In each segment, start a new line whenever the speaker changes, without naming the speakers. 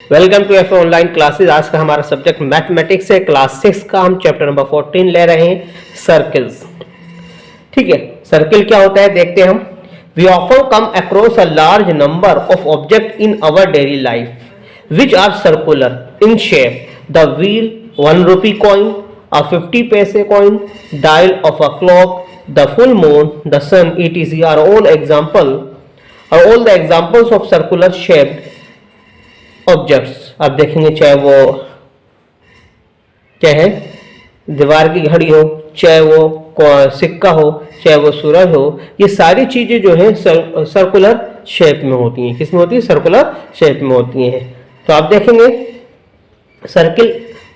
Welcome to F online classes. आज का हमारा सब्जेक्ट मैथमेटिक्स है। क्लास 6 का हम चैप्टर नंबर 14 ले रहे हैं, सर्कल्स। ठीक है, सर्कल क्या होता है देखते हैं हम। We often come across a large number of object in our daily life which are circular in shape. The wheel, 1 rupee coin, a 50 paise coin, dial of a clock, the full moon, the sun, etc. are all the examples of circular shaped objects. आप देखेंगे चाहे वो चाहे दीवार की घड़ी हो, चाहे वो सिक्का हो, चाहे वो सूरज हो, ये सारी चीजें जो है सर्कुलर शेप में होती हैं। किस में होती है? सर्कुलर शेप में होती हैं। तो आप देखेंगे सर्किल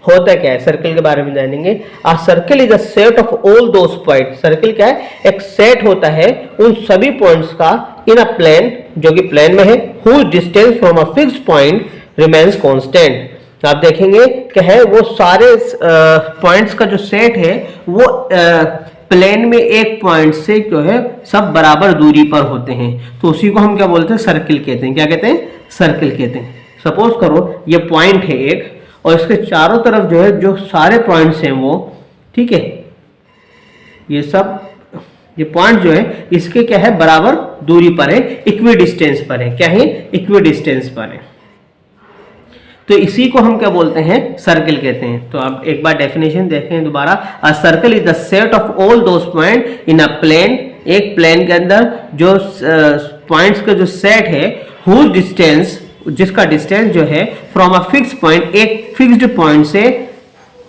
होता क्या है, सर्किल के बारे में जानेंगे। A circle is a set of all those point. Circle क्या है? एक सेट होता है उन सभी पॉइंट्स का इन अ प्लेन, जो कि प्लेन में है, whose distance from a fixed point remains constant. आप देखेंगे कि है वो सारे पॉइंट्स का जो सेट है वो प्लेन में एक पॉइंट से जो है सब बराबर दूरी पर होते हैं। तो उसी को हम क्या बोलते हैं? सर्किल कहते हैं। क्या कहते हैं? सर्किल कहते हैं। सपोज करो ये पॉइंट है एक, और इसके चारों तरफ जो है जो सारे पॉइंट्स हैं वो, ठीक है, ये पॉइंट जो है इसके क्या है? बराबर दूरी पर है, इक्वी डिस्टेंस पर है। क्या है? इक्वी डिस्टेंस पर है। तो इसी को हम क्या बोलते हैं? सर्किल कहते हैं। तो आप एक बार डेफिनेशन देखें दोबारा। A circle is the set of all those point in a plane. एक प्लेन के अंदर जो पॉइंट्स का जो सेट है, हुज डिस्टेंस, जिसका डिस्टेंस जो है फ्रॉम अ फिक्स पॉइंट, एक फिक्स्ड पॉइंट से,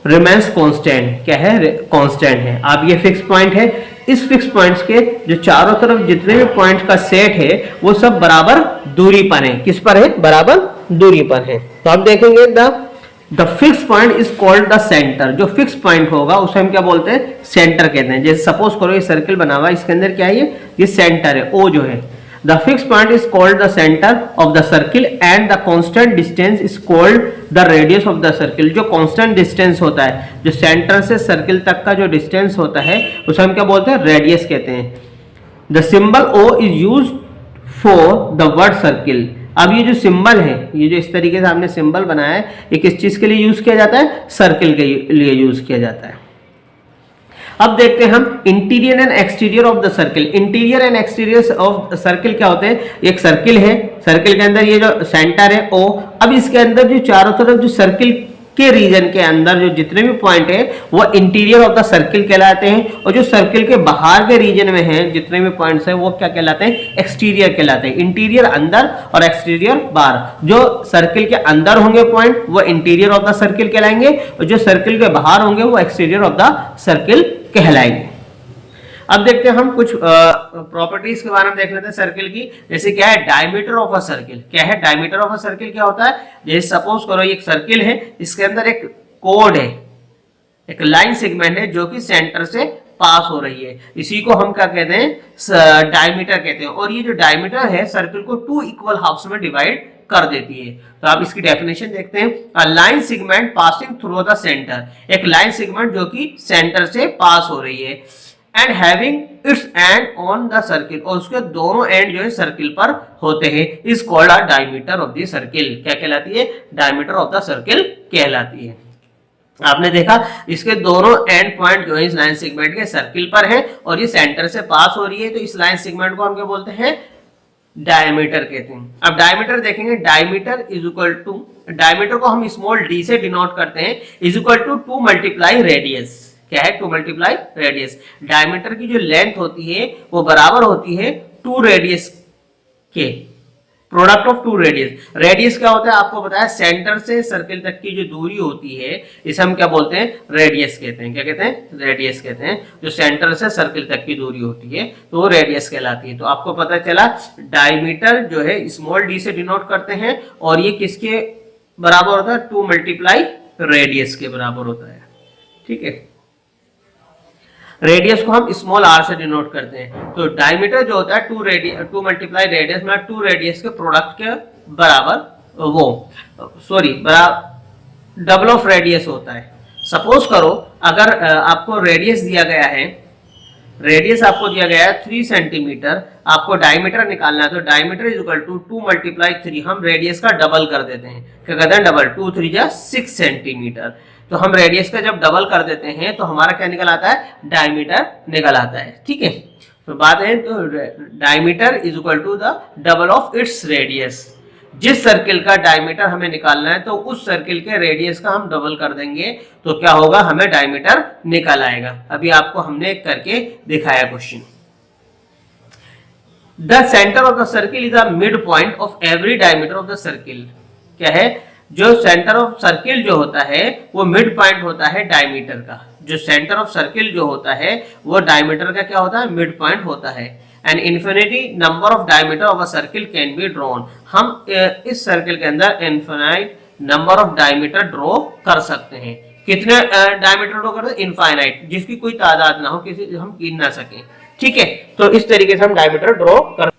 रिमेन्स कांस्टेंट। क्या है? कांस्टेंट है। अब ये फिक्स पॉइंट है, इस फिक्स पॉइंट्स के जो चारों तरफ जितने भी पॉइंट्स का सेट है वो सब बराबर दूरी पर है। किस पर है? बराबर दूरी पर है। तो आप देखेंगे the fix point is called the centre. जो फिक्स पॉइंट होगा उसे हम क्या बोलते हैं? सेंटर कहते हैं। जैसे सपोज करो ये सर्किल बना हुआ है, इसके अंदर क्या है? ये सेंटर है, ओ जो है। The fixed point is called the center of the circle and the constant distance is called the radius of the circle। जो constant distance होता है, जो सेंटर से सर्किल तक का जो डिस्टेंस होता है उसे हम क्या बोलते हैं? रेडियस कहते हैं। The symbol O is used for the word circle। अब ये जो सिंबल है, ये जो इस तरीके से आपने सिंबल बनाया है, ये किस चीज के लिए यूज किया जाता है? सर्किल के लिए यूज किया जाता है। अब देखते हैं हम interior and exterior of the circle. Interior and exterior of circle क्या होते हैं? एक सर्किल है, सर्किल के अंदर ये जो सेंटर है ओ, अब इसके अंदर जो चारों तरफ जो सर्किल के रीजन के अंदर जो जितने भी पॉइंट है वो इंटीरियर ऑफ द सर्किल कहलाते हैं, और जो सर्किल के बाहर के रीजन में है जितने भी पॉइंट्स हैं वो क्या कहलाते हैं? एक्सटीरियर कहलाते हैं। इंटीरियर अंदर और एक्सटीरियर बाहर। जो सर्किल के अंदर होंगे पॉइंट वो इंटीरियर ऑफ द सर्किल कहलाएंगे, और जो सर्किल के बाहर होंगे वो एक्सटीरियर ऑफ द सर्किल कहलाएंगे। अब देखते हैं हम कुछ प्रॉपर्टीज के बारे में देख लेते हैं सर्किल की। जैसे क्या है? Diameter of a circle. क्या है? डायमीटर ऑफ अ सर्किल क्या होता है? जैसे सपोज करो एक सर्किल है, इसके अंदर एक कोड है, एक लाइन सेगमेंट है जो कि सेंटर से पास हो रही है। इसी को हम क्या कहते हैं? डायमीटर कहते हैं। और ये जो डायमीटर है सर्किल को 2 इक्वल हाफ्स में डिवाइड कर देती है। तो आप इसकी डेफिनेशन देखते हैं। A line segment passing through the centre. एक लाइन सेगमेंट जो कि सेंटर से पास हो रही है, and having its and on the circle, और उसके दोनों एंड जो है सर्किल पर होते हैं, is called a diameter of the circle. क्या कहलाती है? डायमीटर ऑफ द सर्किल कहलाती है। आपने देखा इसके दोनों एंड पॉइंट जो है इस लाइन सेगमेंट के सर्किल पर है, और ये सेंटर से पास हो रही है, तो इस लाइन सेगमेंट को हम क्या बोलते हैं? डायमीटर कहते हैं। अब डायमीटर देखेंगे। Diameter is equal to, diameter को हम स्मॉल डी से डिनोट करते हैं, is equal to 2 multiply radius. क्या है? 2 मल्टीप्लाई रेडियस। डायमीटर की जो लेंथ होती है वो बराबर होती है 2 रेडियस के, प्रोडक्ट ऑफ 2 रेडियस। रेडियस क्या होता है? आपको बताया, सेंटर से सर्किल तक की जो दूरी होती है इसे हम क्या बोलते हैं? रेडियस कहते हैं। क्या कहते हैं? रेडियस कहते हैं। जो सेंटर से सर्किल तक की दूरी होती है तो वो रेडियस कहलाती है। तो आपको पता चला डायमीटर जो है स्मॉल डी से डिनोट करते हैं, और ये किसके बराबर होता है? 2 मल्टीप्लाई रेडियस के बराबर होता है। ठीक है, रेडियस को हम स्मॉल आर से डिनोट करते हैं। तो डायमीटर जो होता है 2 मल्टीप्लाई रेडियस में 2 रेडियस के प्रोडक्ट के बराबर, डबल ऑफ रेडियस होता है। सपोज करो अगर आपको रेडियस दिया गया है रेडियस आपको दिया गया है 3 सेंटीमीटर, आपको डायमीटर निकालना है, तो diameter is equal to 2 multiply 3, हम रेडियस का डबल कर देते हैं, क्या कहते हैं डबल, 2 3 जा 6 सेंटीमीटर, तो हम रेडियस का जब डबल कर देते हैं तो हमारा क्या निकल आता है, डायमीटर निकल आता है, ठीक है। तो बात है तो diameter is equal to the double of its radius, जिस सर्किल का डायमीटर हमें निकालना है तो उस सर्किल के रेडियस का हम डबल कर देंगे तो क्या होगा, हमें डायमीटर निकल आएगा। अभी आपको हमने करके दिखाया question. The centre of the circle is the mid point of every diameter of the circle, क्या है, जो सेंटर ऑफ सर्किल जो होता है वो मिड पॉइंट होता है डायमीटर का, जो सेंटर ऑफ सर्किल जो होता है वो डायमीटर का क्या होता है, मिड पॉइंट होता है। And infinity number of diameter of a circle can be drawn, हम इस सर्किल के अंदर infinite number of diameter draw कर सकते हैं। कितने डायमीटर ड्रॉ करते हैं, इनफाइनाइट, जिसकी कोई तादाद ना हो, किसी हम गिन ना सकें, ठीक है। तो इस तरीके से हम डायमीटर ड्रॉ कर।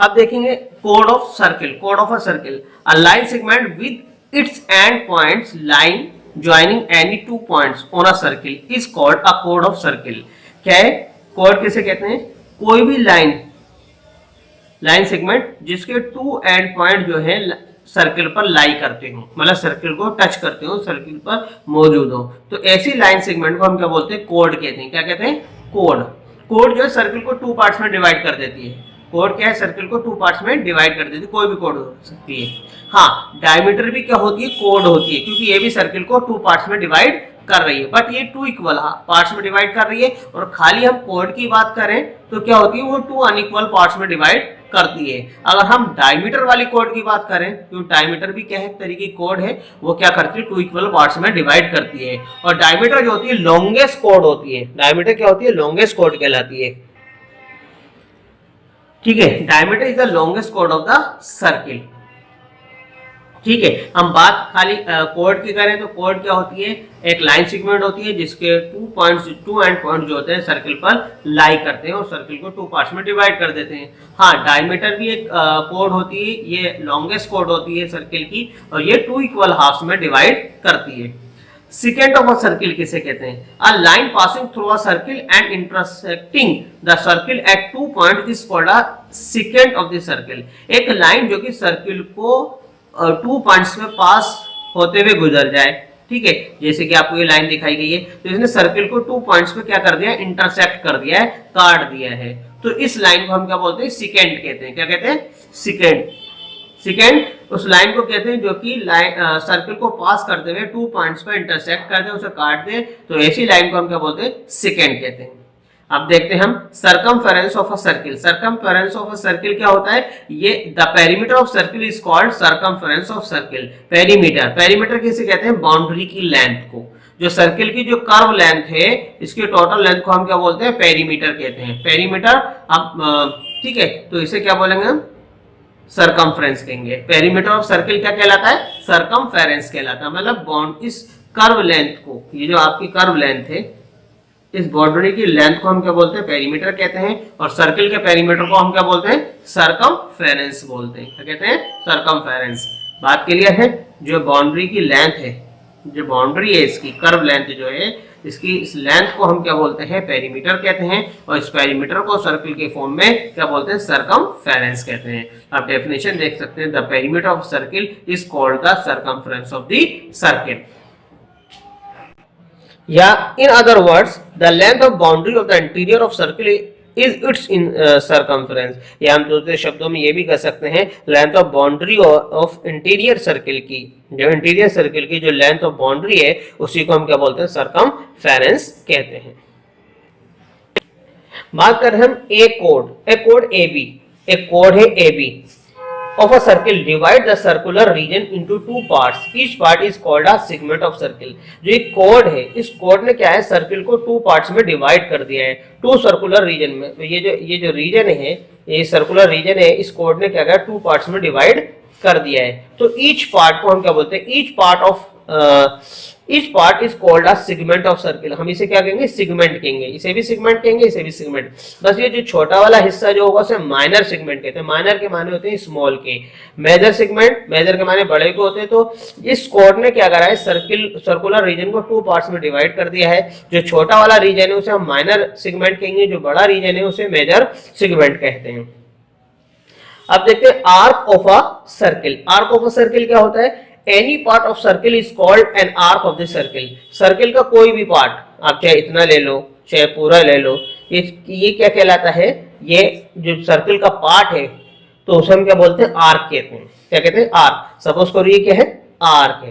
अब देखेंगे code of circle, code of a circle, a line segment with its and points line joining any two points on a circle is called a code of circle. क्या है, कोड किसे कहते हैं, कोई भी लाइन सेगमेंट जिसके to and point जो है सर्किल पर लाई करते हो, मतलब सर्किल को टच करते हो, सर्किल पर मौजूद हो, तो ऐसी लाइन सेगमेंट को हम क्या बोलते हैं, कोड कहते हैं। क्या कहते हैं, कोड। कोड जो है सर्किल को टू पार्ट्स में डिवाइड कर देती है। कोड क्या है, सर्किल को टू पार्ट्स में डिवाइड कर देती है, कोई भी कोड हो सकती है। हाँ, डायमीटर भी क्या होती है, कोड होती है, क्योंकि ये भी सर्किल को टू पार्ट्स में डिवाइड कर रही है, बट ये टू इक्वल पार्ट्स में डिवाइड कर रही है। और खाली हम कोड की बात करें तो क्या होती है, वो टू अनइक्वल पार्ट्स में डिवाइड करती है। अगर हम डायमीटर वाली कोड की बात करें, क्योंकि डायमीटर भी क्या है, एक तरीके की कोड है, वो क्या करती है, टू इक्वल पार्ट्स में डिवाइड करती है। और डायमीटर जो होती है लॉन्गेस्ट कोड होती है, डायमीटर क्या होती है, लॉन्गेस्ट कोड कहलाती है, ठीक है। Diameter is the longest code of the circle, ठीक है। हम बात खाली कोड की करें तो कोड क्या होती है, एक लाइन सेगमेंट होती है जिसके टू एंड पॉइंट जो होते हैं सर्किल पर लाई करते हैं और सर्किल को टू पार्ट्स में डिवाइड कर देते हैं। हाँ, डायमीटर भी एक कोड होती है, ये लॉन्गेस्ट कोड होती है सर्किल की, और ये टू इक्वल हाफ्स में डिवाइड करती है। सेकेंड ऑफ अ सर्किल किसे कहते हैं, a line passing through a circle and intersecting the circle eight two point is called a second of the circle. एक लाइन जो कि सर्किल को टू पॉइंट्स में पास होते हुए गुजर जाए, ठीक है, जैसे कि आपको ये लाइन दिखाई गई है, तो इसने सर्किल को टू पॉइंट्स पे क्या कर दिया है, इंटरसेक्ट कर दिया है, काट दिया है, तो इस लाइन को हम क्या बोलते हैं, सेकेंड कहते हैं। क्या कहते हैं, सेकेंड। सेकेंड उस लाइन को कहते हैं जो कि लाइन सर्किल को पास करते हुए टू पॉइंट्स पे इंटरसेक्ट कर दे, उसे काट दे, तो ऐसी लाइन को हम क्या बोलते हैं, सेकेंड कहते हैं। अब देखते हैं हम circumference of a circle. Circumference of a circle क्या होता है, ये the perimeter of circle is called circumference of circle. Perimeter, perimeter किसे कहते हैं, बाउंड्री की लेंथ को, जो सर्किल की जो कर्व लेंथ है, इसकी टोटल लेंथ को हम क्या बोलते हैं, पेरीमीटर कहते हैं, पेरीमीटर। अब ठीक है, तो इसे क्या बोलेंगे हम, सर्कमफ्रेंस कहेंगे। पेरीमीटर ऑफ सर्किल क्या कहलाता है, सर्कमफेरेंस कहलाता है, मतलब बाउंड इस कर्व लेंथ को, ये जो आपकी कर्व लेंथ है, इस बाउंड्री की लेंथ को हम क्या बोलते हैं, पेरीमीटर कहते हैं, और सर्किल के पेरीमीटर को हम क्या बोलते हैं, सर्कमफेरेंस बोलते हैं। क्या कहते हैं, सर्कमफेरेंस। बात क्लियर है, जो बाउंड्री की लेंथ है, जो बाउंड्री है इसकी कर्व लेंथ जो है, इसकी इस लेंथ को हम क्या बोलते हैं, पेरीमीटर कहते हैं, और इस पेरीमीटर को सर्किल के फॉर्म में क्या बोलते हैं, सर्कमफेरेंस कहते हैं। आप डेफिनेशन देख सकते हैं, the perimeter of circle is called the circumference of the circle, या in other words the length of boundary of the interior of circle is its in circumference। या हम दूसरे शब्दों में ये भी कह सकते हैं, length of boundary of interior circle की, जो इंटीरियर सर्किल की जो लेंथ ऑफ बाउंड्री है उसी को हम क्या बोलते हैं, सर्कमफेरेंस कहते हैं। बात कर हम ए कोड ए बी, एक कोड है A B of a circle divide the circular region into two parts, each part is called a segment of circle। जो एक कोड है, इस कोड ने क्या है, सर्किल को टू पार्ट्स में डिवाइड कर दिया है, टू सर्कुलर रीजन में। तो ये जो रीजन है, ये सर्कुलर रीजन है, इस कोड ने क्या किया, टू पार्ट्स में डिवाइड कर दिया है। तो ईच पार्ट को हम क्या बोलते हैं, each part of each part is called a segment of circle. हम इसे क्या कहेंगे, सेगमेंट कहेंगे, इसे भी सेगमेंट कहेंगे, इसे भी सेगमेंट। बस ये जो छोटा वाला हिस्सा जो होगा उसे माइनर सेगमेंट कहते हैं। माइनर के माने होते हैं स्मॉल के, मेजर सेगमेंट, मेजर के माने बड़े के होते हैं। तो इस कोड ने क्या करा है, सर्कुलर रीजन को 2 पार्ट्स में डिवाइड कर दिया है। जो छोटा वाला रीजन है उसे हम माइनर सेगमेंट कहेंगे, जो बड़ा रीजन है उसे मेजर सेगमेंट कहते हैं। अब देखते हैं arc of a circle. Arc of a circle क्या होता है, any part of circle is called an arc of the circle. Circle का कोई भी पार्ट, आप चाहे इतना ले लो चाहे पूरा ले लो, ये क्या कहलाता है, ये जो सर्किल का पार्ट है तो उसे हम क्या बोलते हैं, आर्क कहते हैं। क्या कहते हैं, आर्क। सपोज करो ये क्या है, आर्क है,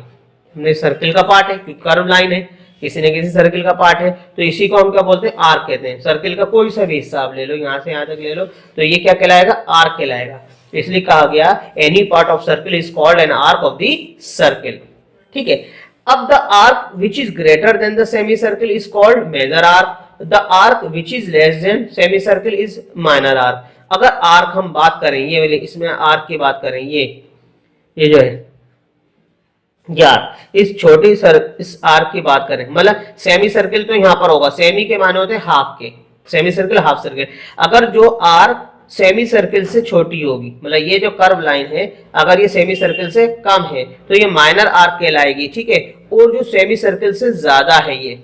हमने सर्किल का पार्ट है क्योंकि कर्व लाइन है, किसी न किसी सर्किल का पार्ट है, तो इसी को हम क्या बोलते हैं, आर्क कहते हैं। सर्किल का कोई सा भी हिस्सा आप ले लो, यहाँ से यहाँ तक ले लो, तो ये क्या कहलाएगा, आर्क कहलाएगा। इसलिए कहा गया any part of circle is called an arc of the circle. ठीक है। अब the arc which is greater than the semi circle is called major arc. The arc which is less than semi circle is minor arc. अगर arc हम बात करें, ये वाले इसमें आर्क की बात करें, ये जो है यार, इस छोटी इस आर्क की बात करें, मतलब सेमी सर्किल तो यहाँ पर होगा, सेमी के माने होते हैं हाफ के, सेमी सर्किल हाफ सर्किल। अगर जो आर्क सेमी सर्किल से छोटी होगी, मतलब ये जो कर्व लाइन है अगर ये सेमी सर्किल से कम है तो ये माइनर आर्क कहलाएगी। ठीक है। और जो सेमी सर्किल से ज्यादा है ये,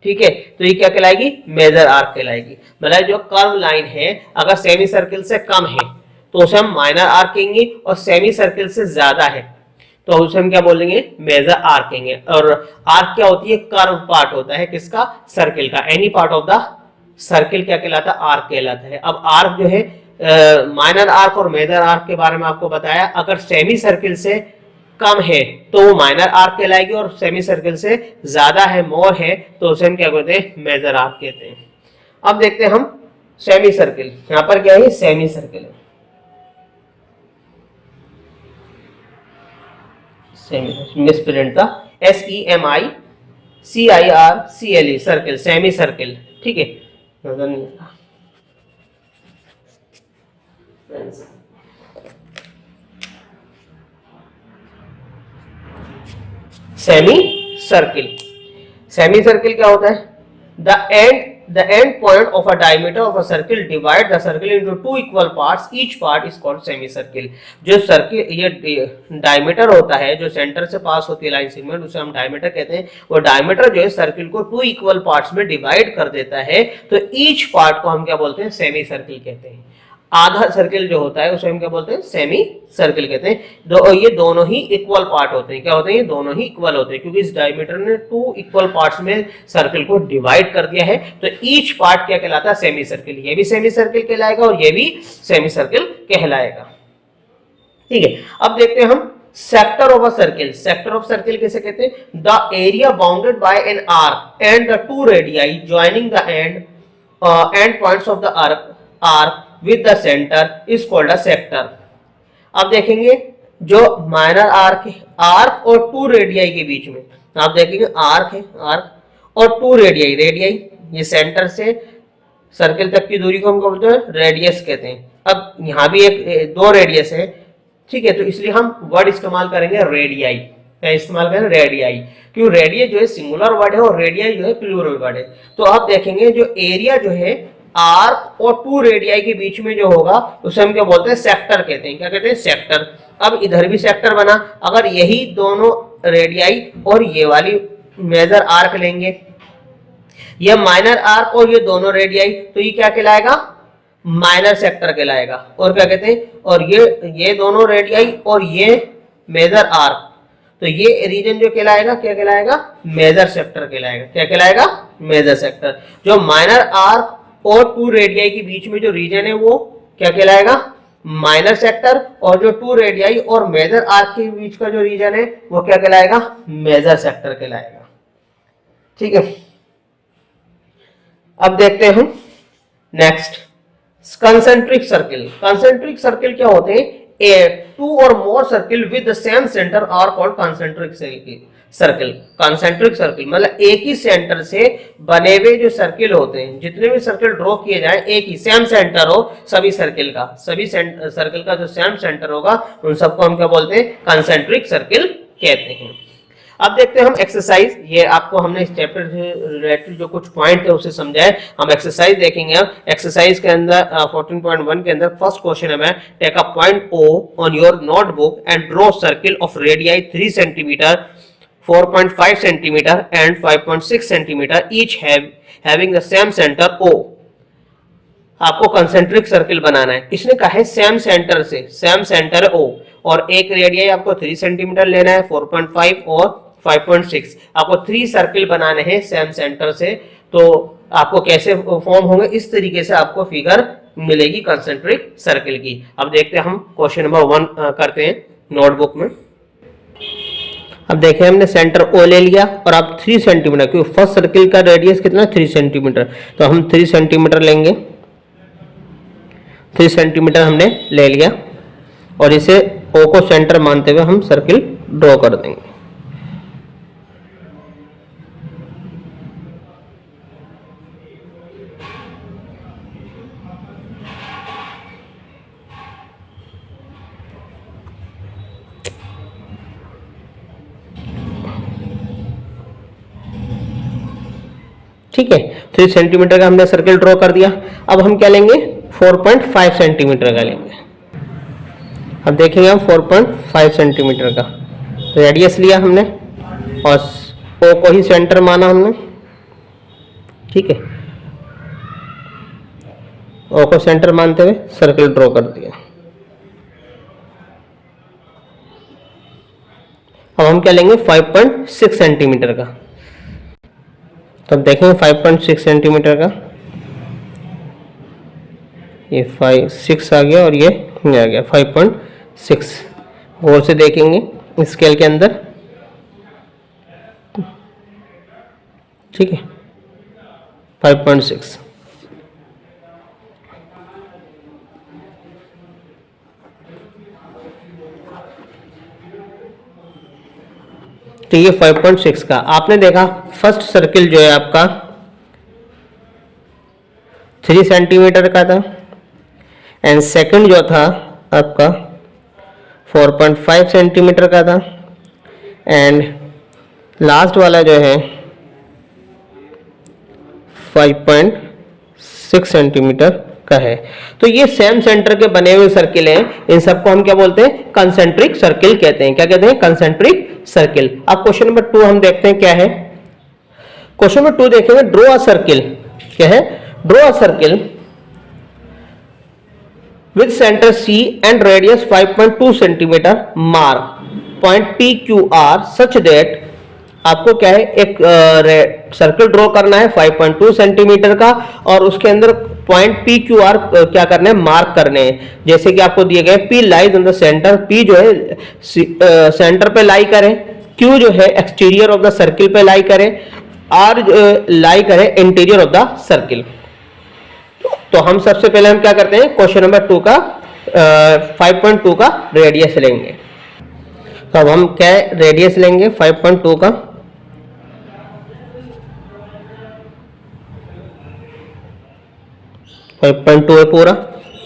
ठीक है, तो ये क्या कहलाएगी, मेजर आर्क कहलाएगी। मतलब जो कर्व लाइन है अगर सेमी सर्किल से कम है तो उसे हम माइनर आर्क कहेंगे, और सेमी सर्किल से ज्यादा है तो उसे हम क्या बोलेंगे, मेजर आर्क कहेंगे। और आर्क क्या होती है, कर्व पार्ट होता है किसका, सर्किल का। Any part of the circle क्या कहलाता है, आर्क कहलाता है। अब आर्क जो है माइनर आर्क और मेजर आर्क के बारे में आपको बताया। अगर सेमी सर्किल से कम है तो वो माइनर आर्क कहलाएगी, और सेमी सर्किल से ज्यादा है, मोर है, तो उसे हम क्या कहते हैं, मेजर आर्क कहते हैं। अब देखते हैं हम सेमी सर्किल। यहाँ पर क्या है, सेमी सर्किल है, मिसप्रिंट था, SEMICIRCLE सर्किल, सेमी सर्किल। ठीक है। Semi circle. सेमी सर्किल क्या होता है, the end point of a diameter of a circle divide the circle into 2 equal parts, each part is called semicircle। जो circle ये diameter होता है, जो सेंटर से पास होती है लाइन सेगमेंट, उसे हम डायमीटर कहते हैं। वो डायमीटर जो है सर्किल को 2 इक्वल पार्ट्स में डिवाइड कर देता है, तो ईच पार्ट को हम क्या बोलते हैं, सेमी सर्किल कहते हैं। आधा सर्किल जो होता है उसे हम क्या बोलते हैं, सेमी सर्किल कहते हैं। ये दोनों ही इक्वल पार्ट होते हैं। क्या होते हैं, ये दोनों ही इक्वल होते हैं, क्योंकि इस डायमीटर ने 2 इक्वल पार्ट्स में सर्किल को डिवाइड कर दिया है। तो ईच पार्ट क्या कहलाता है, सेमी सर्किल। ये भी सेमी सर्किल कहलाएगा और ये भी सेमी सर्किल कहलाएगा। ठीक है। अब देखते हैं हम sector of a circle. Sector of circle कैसे कहते हैं, the area bounded by an arc and the 2 radii joining the end points of the arc with the center is called a sector। अब देखेंगे जो माइनर आर्क है, arc और 2 radii के बीच में, आप देखेंगे आर्क है, आर्क और 2 रेडियाई, रेडियाई ये सेंटर से सर्किल तक की दूरी को हम बोलते हैं रेडियस कहते हैं। अब यहाँ भी एक 2 रेडियस है, ठीक है, तो इसलिए हम वर्ड इस्तेमाल करेंगे रेडियाई। क्या इस्तेमाल करें, रेडियाई, क्यों, रेडियस जो है सिंगुलर वर्ड है और रेडियाई जो है प्लूरल वर्ड है। तो आप देखेंगे जो एरिया जो है आर्क और 2 रेडियाई के बीच में जो होगा उसे हम क्या बोलते हैं, सेक्टर कहते हैं। क्या कहते हैं, सेक्टर। अब इधर भी सेक्टर बना, अगर यही दोनों रेडियाई और ये वाली मेजर आर्क लेंगे, ये माइनर आर्क और ये दोनों रेडियाई, तो ये क्या कहलाएगा, माइनर सेक्टर कहलाएगा। और क्या कहते हैं, और ये दोनों रेडियाई और ये मेजर आर्क, तो ये रीजन जो कहलाएगा क्या कहलाएगा, मेजर सेक्टर कहलाएगा। क्या कहलाएगा, मेजर सेक्टर। जो माइनर आर्क और 2 रेडियाई के बीच में जो रीजन है वो क्या कहलाएगा, माइनर सेक्टर। और जो 2 रेडियाई और मेजर आर्क के बीच का जो रीजन है वो क्या कहलाएगा, मेजर सेक्टर कहलाएगा। ठीक है। अब देखते हैं next, concentric circle. Concentric circle क्या होते हैं, 2 और more circle with the same centre are called concentric circle. Concentric circle मतलब एक ही सेंटर से बने हुए जो सर्किल होते हैं, जितने भी सर्किल ड्रॉ किए जाए एक ही सेम सेंटर हो सभी सर्किल का, सभी सर्किल का जो सेम सेंटर होगा उन सबको हम क्या बोलते हैं, कंसेंट्रिक सर्किल कहते हैं। अब देखते हैं हम एक्सरसाइज। ये आपको हमने इस चैप्टर से रिलेटेड जो कुछ पॉइंट है उसे समझाए, हम एक्सरसाइज देखेंगे। अब एक्सरसाइज के अंदर 14.1 के अंदर फर्स्ट क्वेश्चन है, take a point O on your notebook and draw circle of radii 3 centimetre, 4.5 centimetre and 5.6 centimetre each having the same centre O। आपको कंसेंट्रिक सर्किल बनाना है। इसने कहा है सेम सेंटर से, सेम सेंटर O, और एक रेडियाई आपको 3 सेंटीमीटर लेना है, 4.5 और 5.6। आपको 3 सर्किल बनाने हैं सेम सेंटर से। तो आपको कैसे फॉर्म होंगे, इस तरीके से आपको फिगर मिलेगी कंसेंट्रिक सर्किल की। अब देखते हैं हम क्वेश्चन नंबर 1 करते हैं नोटबुक में। अब देखें हमने सेंटर O ले लिया और अब 3 सेंटीमीटर, क्योंकि फर्स्ट सर्किल का रेडियस कितना 3 सेंटीमीटर, तो हम 3 सेंटीमीटर लेंगे। 3 सेंटीमीटर हमने ले लिया और इसे O को सेंटर मानते हुए हम सर्किल ड्रॉ कर देंगे। ठीक है, 3 सेंटीमीटर का हमने सर्किल ड्रॉ कर दिया। अब हम क्या लेंगे, 4.5 सेंटीमीटर का लेंगे। अब देखेंगे हम 4.5 सेंटीमीटर का रेडियस लिया हमने और O को ही सेंटर माना हमने। ठीक है, O को सेंटर मानते हुए सर्किल ड्रॉ कर दिया। अब हम क्या लेंगे 5.6 सेंटीमीटर का। तो अब देखेंगे 5.6 सेंटीमीटर का, ये 6 आ गया और ये आ गया 5.6। गौर से देखेंगे स्केल के अंदर। ठीक है, 5.6। तो ये 5.6 का आपने देखा। फर्स्ट सर्किल जो है आपका 3 सेंटीमीटर का था एंड सेकंड जो था आपका 4.5 सेंटीमीटर का था एंड लास्ट वाला जो है 5.6 सेंटीमीटर का है। तो ये सेम सेंटर के बने हुए सर्किल हैं। इन सबको हम क्या बोलते हैं, कंसेंट्रिक सर्किल कहते हैं। क्या कहते हैं, कंसेंट्रिक सर्किल। अब क्वेश्चन नंबर 2 हम देखते हैं क्या है। क्वेश्चन नंबर 2 देखेंगे, ड्रॉ अ सर्किल। क्या है, draw a circle with center C and radius 5.2 centimetre, mark point PQR such that आपको क्या है, एक सर्किल ड्रॉ करना है 5.2 सेंटीमीटर का और उसके अंदर पॉइंट PQR क्या करना है, मार्क करने हैं। जैसे कि आपको दिए गए P lies on the centre, P जो है सेंटर पे लाई करे, Q जो है एक्सटीरियर ऑफ द सर्किल पे लाई करे, R लाई करे इंटीरियर ऑफ द सर्किल। तो हम सबसे पहले हम क्या करते हैं, क्वेश्चन नंबर 2 का 5.2 का रेडियस लेंगे। तो अब हम क्या रेडियस लेंगे 5.2 का। है पूरा।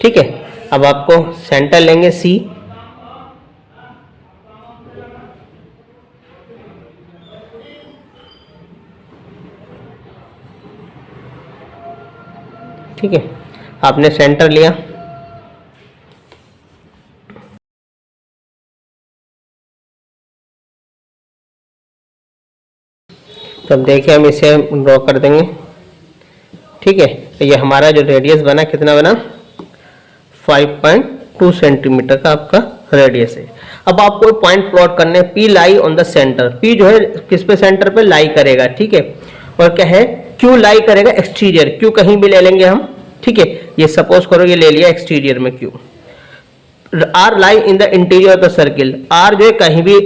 ठीक है, अब आपको सेंटर लेंगे C। ठीक है, आपने सेंटर लिया। तो अब देखिए हम इसे ड्रॉ कर देंगे। ठीक है, तो ये हमारा जो रेडियस बना कितना बना, 5.2 सेंटीमीटर का आपका रेडियस है। अब आपको पॉइंट प्लॉट करने, P lie on the centre. P जो है किस पे सेंटर पे लाई करेगा। ठीक है, और क्या है, Q लाई करेगा एक्सटीरियर। Q कहीं भी ले लेंगे हम। ठीक है, ये सपोज करो ये ले लिया एक्सटीरियर में Q। R lie in the interior of the circle. R जो है कहीं भी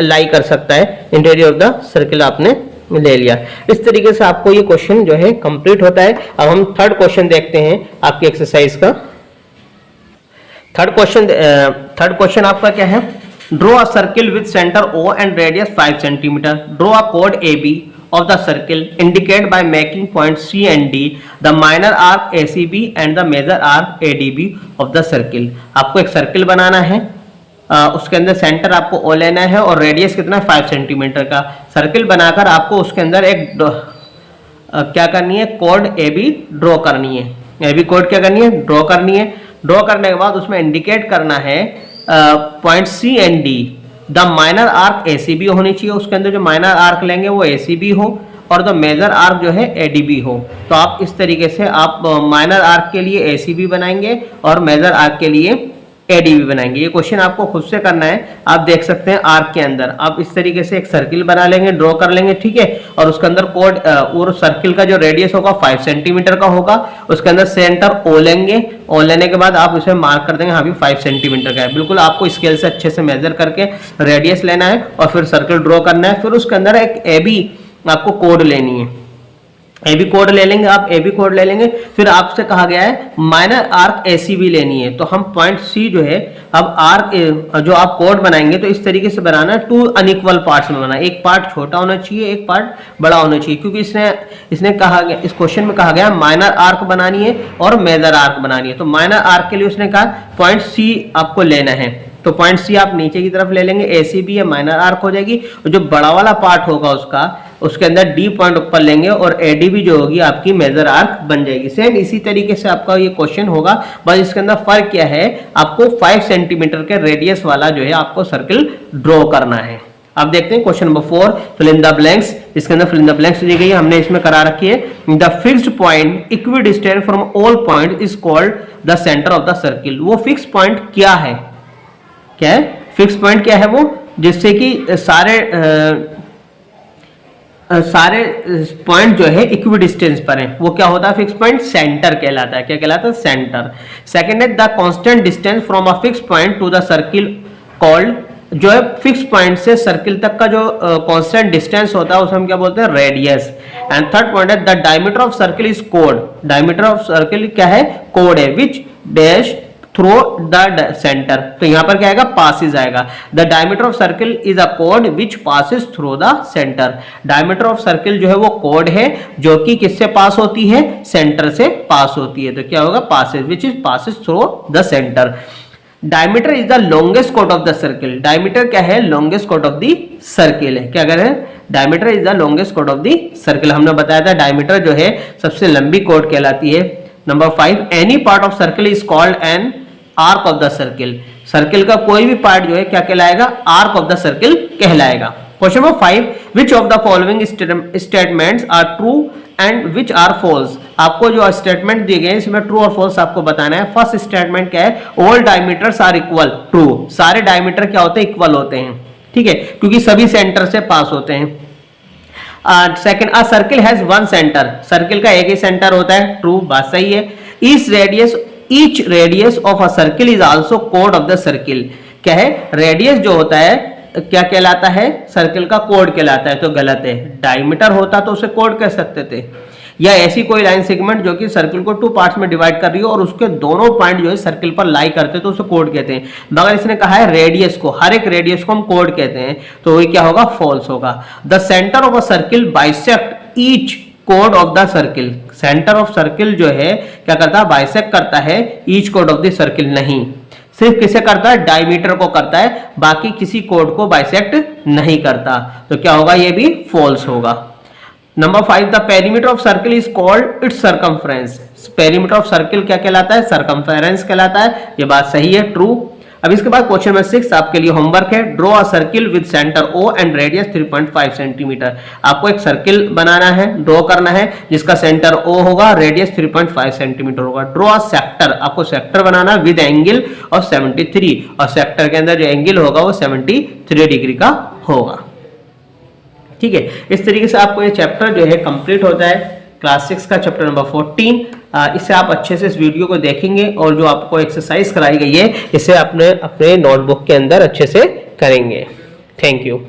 लाई कर सकता है, इंटीरियर ऑफ द सर्किल आपने ले लिया। इस तरीके से आपको ये क्वेश्चन जो है कंप्लीट होता है। अब हम थर्ड क्वेश्चन देखते हैं आपकी एक्सरसाइज का। थर्ड क्वेश्चन आपका क्या है, draw a circle with centre O and radius 5 centimetre. Draw a code AB of the circle indicate by making points C and D the minor arc ACB and the major arc ADB of the circle। आपको एक circle बनाना है उसके अंदर centre आपको ओ लेना है और रेडियस कितना है 5 सेंटीमीटर का। सर्किल बनाकर आपको उसके अंदर एक क्या करनी है, कोड ए बी ड्रॉ करनी है। ए बी कोड क्या करनी है, ड्रॉ करनी है। ड्रॉ करने के बाद उसमें इंडिकेट करना है point C and D. The minor arc A C B होनी चाहिए, उसके अंदर जो माइनर आर्क लेंगे वो ए सी बी हो और द मेजर आर्क जो है एडीबी हो। तो आप इस तरीके से आप माइनर आर्क के लिए एसीबी बनाएंगे और मेजर आर्क के लिए एडीबी बनाएंगे। ये क्वेश्चन आपको खुद से करना है, आप देख सकते हैं आर्क के अंदर आप इस तरीके से एक सर्किल बना लेंगे, ड्रॉ कर लेंगे, ठीक है। और उसके अंदर कोड और सर्किल का जो रेडियस होगा 5 सेंटीमीटर का होगा। उसके अंदर सेंटर ओ लेंगे, ओ लेने के बाद आप उसे मार्क कर देंगे, हाँ भी 5 सेंटीमीटर का है। बिल्कुल आपको स्केल से अच्छे से मेजर करके रेडियस लेना है और फिर सर्किल ड्रॉ करना है। फिर उसके अंदर एक ए बी आपको कोड लेनी है, ए बी कोड ले लेंगे आप, ए बी कोड ले लेंगे। फिर आपसे कहा गया है माइनर आर्क एसीबी लेनी है। तो हम पॉइंट सी जो है, अब आर्क जो आप कोड बनाएंगे तो इस तरीके से बनाना है, 2 अनइक्वल पार्ट्स में बनाना। एक पार्ट छोटा होना चाहिए, एक पार्ट बड़ा होना चाहिए, क्योंकि इसने कहा गया, इस क्वेश्चन में कहा गया माइनर आर्क बनानी है और मेजर आर्क बनानी है। तो माइनर आर्क के लिए उसने कहा पॉइंट सी आपको लेना है। तो पॉइंट सी आप नीचे की तरफ ले लेंगे, एसीबी या माइनर आर्क हो जाएगी। और जो बड़ा वाला पार्ट होगा उसके अंदर डी पॉइंट ऊपर लेंगे और एडीबी जो होगी आपकी मेजर आर्क बन जाएगी। सेम इसी तरीके से आपका ये क्वेश्चन होगा, बस इसके अंदर फर्क क्या है, आपको 5 सेंटीमीटर के रेडियस वाला जो है आपको सर्किल ड्रॉ करना है। अब देखते हैं question number 4, fill in the blanks. इसके अंदर फिल इन द ब्लैंक्स दी गई है, हमने इसमें करा रखी है the fixed point equidistant from all point is called the centre of the circle. वो फिक्स पॉइंट क्या है, क्या है फिक्स पॉइंट, क्या है वो, जिससे कि सारे पॉइंट जो है इक्वी डिस्टेंस पर हैं, वो क्या होता है फिक्स पॉइंट, सेंटर कहलाता है। क्या कहलाता है, सेंटर। सेकंड है the constant distance from a fix point two the circle called, जो है फिक्स पॉइंट से सर्किल तक का जो कांस्टेंट डिस्टेंस होता है उसे हम क्या बोलते हैं, रेडियस। एंड थर्ड पॉइंट है the diameter of circle is code. Diameter of circle क्या है, कोड है, विच डैश थ्रू द सेंटर। तो यहां पर क्या आएगा, पासिस आएगा। The diameter of circle is a code which passes through the centre. Diameter of circle जो है वो कोड है जो कि किससे पास होती है, सेंटर से पास होती है। तो क्या होगा, passes, which is passes through the centre. Diameter is the longest code of the circle. Diameter क्या है, longest code of the circle है। क्या कह रहे हैं, diameter is the longest code of the circle. हमने बताया था डायमीटर जो है सबसे लंबी कोड कहलाती है। Number 5, any part of circle is called an arc of the circle. Circle का कोई भी पार्ट जो है क्या कहलाएगा, आर्क ऑफ द सर्किल कहलाएगा। Question number 5, which of the following statements are true and which are false. आपको जो स्टेटमेंट दिए गए इसमें ट्रू और फॉल्स आपको बताना है। फर्स्ट स्टेटमेंट क्या है, all diameters are equal. True, सारे डायमीटर क्या होते हैं, इक्वल होते हैं, ठीक है, क्योंकि सभी सेंटर से पास होते हैं। Second, a circle has one centre. Circle का एक ही सेंटर होता है। ट्रू, बात सही है। Each radius of a circle is also code of the circle. क्या है, रेडियस जो होता है क्या कहलाता है, सर्किल का कोड कहलाता है। तो गलत है, डायमीटर होता तो उसे कोड कह सकते थे। या ऐसी कोई लाइन सेगमेंट जो कि सर्किल को 2 पार्ट्स में डिवाइड कर रही हो और उसके दोनों पॉइंट जो है सर्किल पर लाई करते तो उसे कोड कहते हैं। मगर इसने कहा है रेडियस को, हर एक रेडियस को हम कोड कहते हैं, तो वही क्या होगा, फॉल्स होगा। The centre of a circle bisect each code of the circle. Centre of circle जो है क्या करता है, बाइसेक्ट करता है each code of the circle. नहीं, सिर्फ किसे करता है, डायमीटर को करता है, बाकी किसी कोड को बाइसेक्ट नहीं करता। तो क्या होगा, ये भी फॉल्स होगा। Number 5, the perimeter of circle is called its circumference. Perimeter of circle क्या कहलाता है, सर्कमफ्रेंस कहलाता है। ये बात सही है, ट्रू। अब इसके बाद क्वेश्चन नंबर 6 आपके लिए होमवर्क है। Draw a circle with centre O and radius 3.5 centimetre. आपको एक सर्किल बनाना है, ड्रॉ करना है, जिसका सेंटर ओ होगा, रेडियस 3.5 सेंटीमीटर होगा। ड्रॉ अ सेक्टर, आपको सेक्टर बनाना है विद एंगल ऑफ 73, और सेक्टर के अंदर जो एंगल होगा वो 73 डिग्री का होगा, ठीक है। इस तरीके से आपको ये चैप्टर जो है कंप्लीट होता है, क्लास 6 का चैप्टर नंबर 14। इसे आप अच्छे से इस वीडियो को देखेंगे और जो आपको एक्सरसाइज कराई गई है इसे अपने नोटबुक के अंदर अच्छे से करेंगे। Thank you.